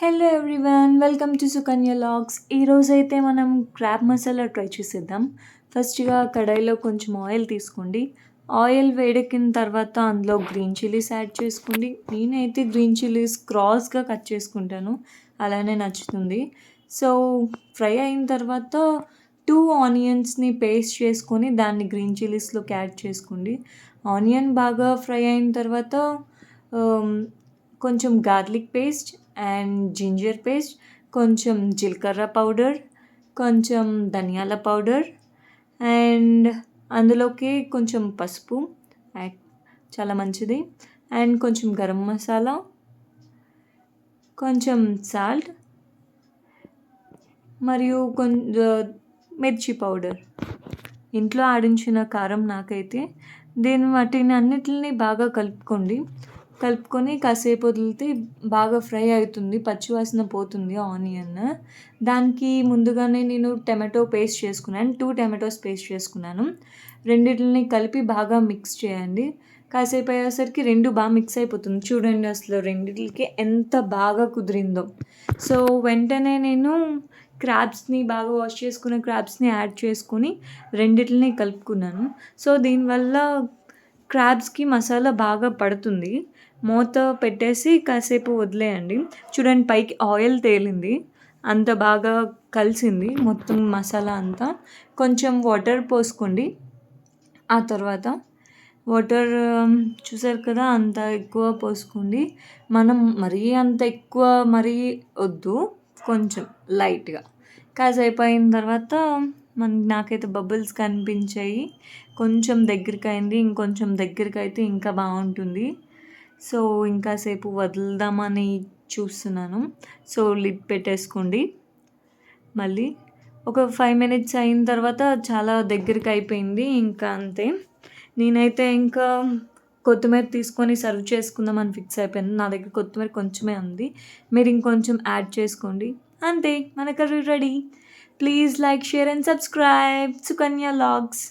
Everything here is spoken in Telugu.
Hello everyone, welcome to Sukanya logs. ఈరోజైతే మనం క్రాబ్ మసాలా ట్రై చేసేద్దాం. ఫస్ట్గా కడాయిలో కొంచెం ఆయిల్ తీసుకోండి. ఆయిల్ వేడెక్కిన తర్వాత అందులో గ్రీన్ చిల్లీస్ యాడ్ చేసుకోండి. నేనైతే గ్రీన్ చిల్లీస్ క్రాస్గా కట్ చేసుకుంటాను, అలానే నచ్చుతుంది. సో ఫ్రై అయిన తర్వాత 2 ఆనియన్స్ని పేస్ట్ చేసుకొని దాన్ని గ్రీన్ చిల్లీస్లోకి యాడ్ చేసుకోండి. ఆనియన్ బాగా ఫ్రై అయిన తర్వాత కొంచెం garlic paste and ginger paste, కొంచెం జీలకర్ర పౌడర్, కొంచెం ధనియాల పౌడర్ అండ్ అందులోకి కొంచెం పసుపు చాలా మంచిది, అండ్ కొంచెం గరం మసాలా, కొంచెం సాల్ట్ మరియు మిర్చి పౌడర్, ఇంట్లో ఆడించిన కారం నాకైతే. వాటిని అన్నిటిని బాగా కలుపుకొని కాసేపు వదిలితే బాగా ఫ్రై అవుతుంది, పచ్చివాసన పోతుంది ఆనియన్. దానికి ముందుగానే నేను టమాటో పేస్ట్ చేసుకున్నాను, 2 టమాటోస్ పేస్ట్ చేసుకున్నాను. రెండిటిని కలిపి బాగా మిక్స్ చేయండి. కాసేపు అయ్యేసరికి 2 బాగా మిక్స్ అయిపోతుంది. చూడండి అసలు రెండిటికి ఎంత బాగా కుదిరిందో. సో వెంటనే నేను క్రాబ్స్ని బాగా వాష్ చేసుకున్న క్రాబ్స్ని యాడ్ చేసుకొని రెండిటిని కలుపుకున్నాను. సో దీనివల్ల క్రాబ్స్కి మసాలా బాగా పడుతుంది. మూత పెట్టేసి కాసేపు వదిలేయండి. చూడండి పైకి ఆయిల్ తేలింది, అంత బాగా కలిసింది మొత్తం మసాలా అంతా. కొంచెం వాటర్ పోసుకోండి. ఆ తర్వాత వాటర్ చూసారు కదా, అంత ఎక్కువ పోసుకోండి. మనం మరీ అంత ఎక్కువ మరీ వద్దు, కొంచెం లైట్గా. కాసేపు అయిన తర్వాత నాకైతే బబుల్స్ కనిపించాయి, కొంచెం దగ్గరికి అయింది. ఇంకొంచెం దగ్గరికి అయితే ఇంకా బాగుంటుంది. సో ఇంకాసేపు వదులుదామని చూస్తున్నాను. సో లిడ్ పెట్టేసుకోండి. మళ్ళీ ఒక 5 minutes అయిన తర్వాత చాలా దగ్గరికి అయిపోయింది, ఇంకా అంతే. నేనైతే ఇంకా కొత్తిమీర తీసుకొని సర్వ్ చేసుకుందామని ఫిక్స్ అయిపోయాను. నా దగ్గర కొత్తిమీర కొంచెమే ఉంది, మీరు ఇంకొంచెం యాడ్ చేసుకోండి. అంతే, మన curry ready. Please like, share and subscribe Sukanya logs.